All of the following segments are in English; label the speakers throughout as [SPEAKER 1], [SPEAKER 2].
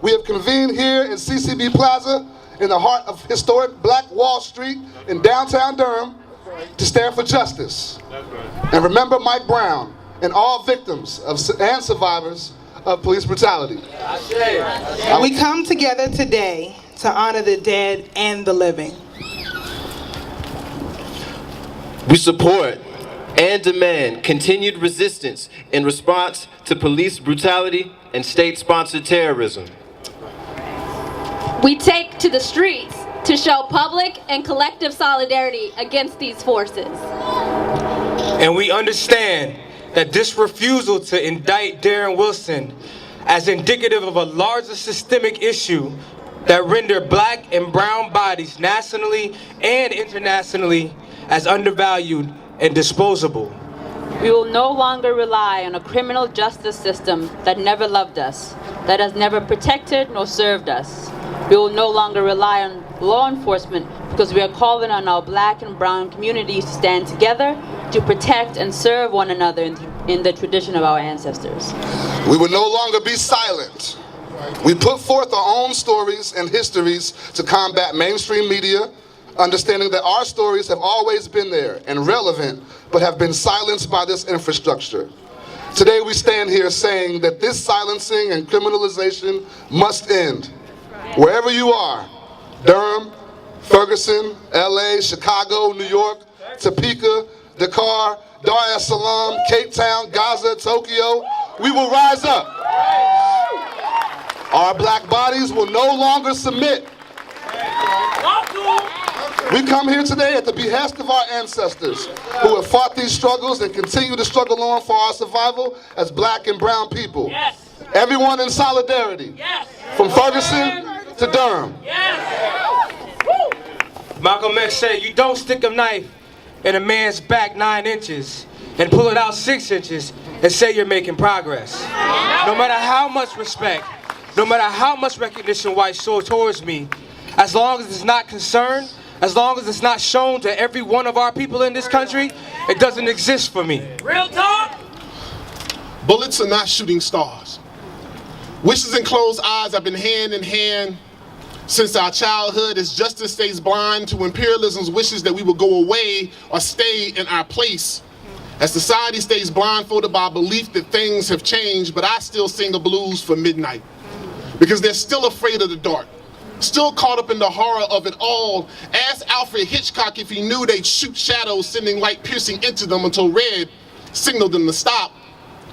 [SPEAKER 1] we have convened here in CCB Plaza in the heart of historic Black Wall Street in downtown Durham to stand for justice and remember Mike Brown and all victims and survivors of police brutality.
[SPEAKER 2] We come together today to honor the dead and the living.
[SPEAKER 3] We support and demand continued resistance in response to police brutality and state-sponsored terrorism.
[SPEAKER 4] We take to the streets to show public and collective solidarity against these forces.
[SPEAKER 5] And we understand that this refusal to indict Darren Wilson as indicative of a larger systemic issue that render Black and brown bodies nationally and internationally as undervalued and disposable.
[SPEAKER 6] We will no longer rely on a criminal justice system that never loved us, that has never protected nor served us. We will no longer rely on law enforcement because we are calling on our Black and brown communities to stand together to protect and serve one another in the tradition of our ancestors.
[SPEAKER 1] We will no longer be silent. We put forth our own stories and histories to combat mainstream media, understanding that our stories have always been there and relevant, but have been silenced by this infrastructure. Today we stand here saying that this silencing and criminalization must end. Wherever you are, Durham, Ferguson, LA, Chicago, New York, Topeka, Dakar, Dar es Salaam, Cape Town, Gaza, Tokyo, we will rise up. Our Black bodies will no longer submit. We come here today at the behest of our ancestors who have fought these struggles and continue to struggle on for our survival as Black and brown people.
[SPEAKER 7] Yes.
[SPEAKER 1] Everyone in solidarity.
[SPEAKER 7] Yes.
[SPEAKER 1] From Ferguson to Durham.
[SPEAKER 7] Yes.
[SPEAKER 5] Malcolm X said, you don't stick a knife in a man's back 9 inches and pull it out 6 inches and say you're making progress. No matter how much respect, no matter how much recognition whites show towards me, as long as it's not concerned, as long as it's not shown to every one of our people in this country, it doesn't exist for me.
[SPEAKER 7] Real talk.
[SPEAKER 8] Bullets are not shooting stars. Wishes and closed eyes have been hand in hand since our childhood as justice stays blind to imperialism's wishes that we will go away or stay in our place. As society stays blindfolded by belief that things have changed, but I still sing the blues for midnight. Because they're still afraid of the dark. Still caught up in the horror of it all. Ask Alfred Hitchcock if he knew they'd shoot shadows, sending light piercing into them until red signaled them to stop.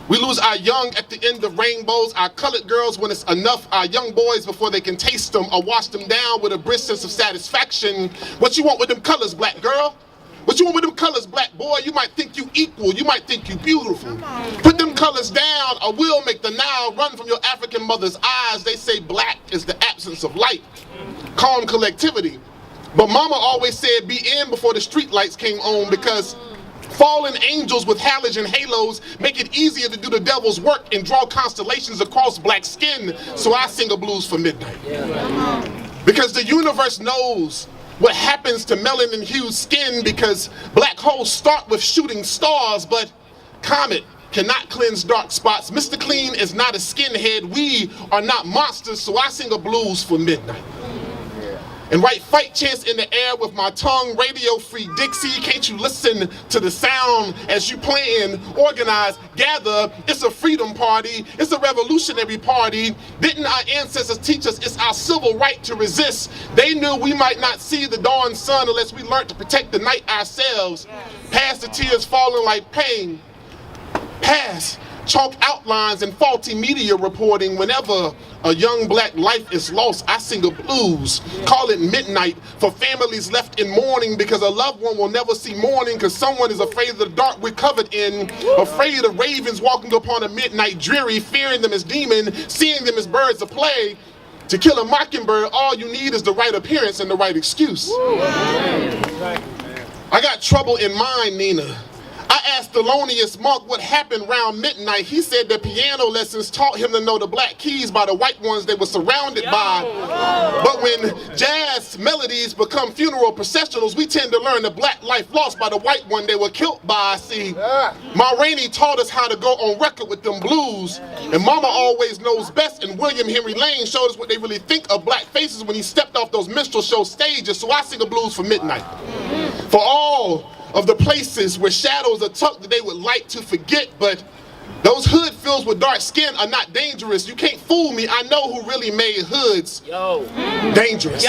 [SPEAKER 8] We lose our young at the end of rainbows, our colored girls when it's enough, our young boys before they can taste them or wash them down with a brisk sense of satisfaction. What you want with them colors, Black girl? What you want with them colors, Black boy? You might think you equal, you might think you beautiful. Put them colors down or we'll make the Nile run from your African mother's eyes. They say black is the absence of light. Calm collectivity. But mama always said be in before the street lights came on because fallen angels with halogen halos make it easier to do the devil's work and draw constellations across black skin. So I sing a blues for midnight. Because the universe knows what happens to melanin hued skin because black holes start with shooting stars, but comet cannot cleanse dark spots. Mr. Clean is not a skinhead. We are not monsters, so I sing a blues for midnight. And write fight chants in the air with my tongue, radio free Dixie. Can't you listen to the sound as you plan, organize, gather? It's a freedom party, it's a revolutionary party. Didn't our ancestors teach us it's our civil right to resist? They knew we might not see the dawn sun unless we learned to protect the night ourselves. Past the tears falling like pain. Past chalk outlines and faulty media reporting. Whenever a young black life is lost, I sing a blues. Call it midnight for families left in mourning because a loved one will never see morning because someone is afraid of the dark we're covered in, afraid of ravens walking upon a midnight dreary, fearing them as demon, seeing them as birds of prey. To kill a mockingbird, all you need is the right appearance and the right excuse. I got trouble in mind, Nina. I asked Thelonious Monk what happened around midnight. He said that piano lessons taught him to know the black keys by the white ones they were surrounded by. But when jazz melodies become funeral processionals, we tend to learn the black life lost by the white one they were killed by. See, Ma Rainey taught us how to go on record with them blues, and Mama always knows best, and William Henry Lane showed us what they really think of black faces when he stepped off those minstrel show stages. So I sing the blues for midnight. For all of the places where shadows are tucked that they would like to forget, but those hood fills with dark skin are not dangerous. You can't fool me. I know who really made hoods dangerous.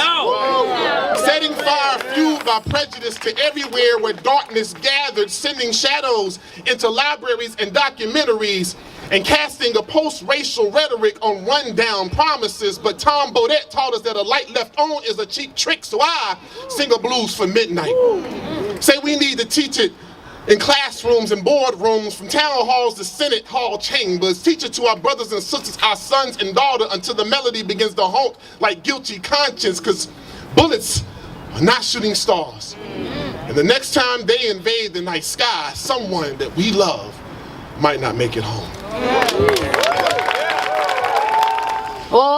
[SPEAKER 8] Setting fire fueled by prejudice to everywhere where darkness gathered, sending shadows into libraries and documentaries, and casting a post-racial rhetoric on rundown promises. But Tom Bodette taught us that a light left on is a cheap trick, so I sing a blues for midnight. Say we need to teach it in classrooms and boardrooms, from town halls to Senate hall chambers. Teach it to our brothers and sisters, our sons and daughters, until the melody begins to haunt like guilty conscience, because bullets are not shooting stars. And the next time they invade the night sky, someone that we love might not make it home.
[SPEAKER 7] Oh,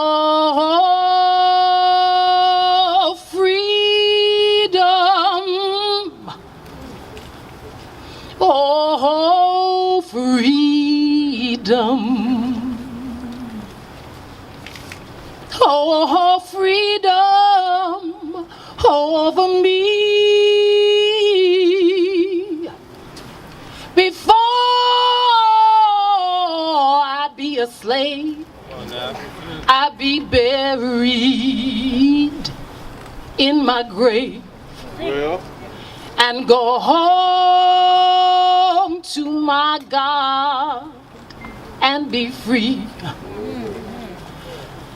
[SPEAKER 7] freedom. Oh, freedom. Oh, freedom over me. Before I be a slave, I be buried in my grave and go home to my God and be free.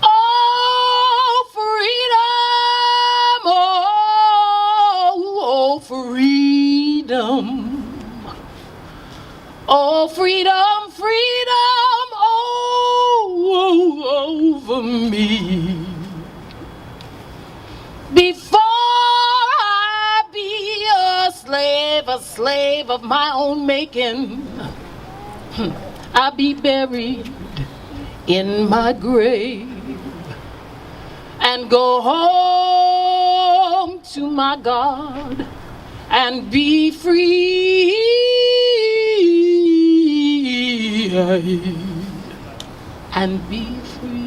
[SPEAKER 7] Oh, freedom, oh, freedom. Oh, freedom, freedom, oh, over me. Before I be a slave of my own making, I be buried in my grave and go home to my God and be free. And be free.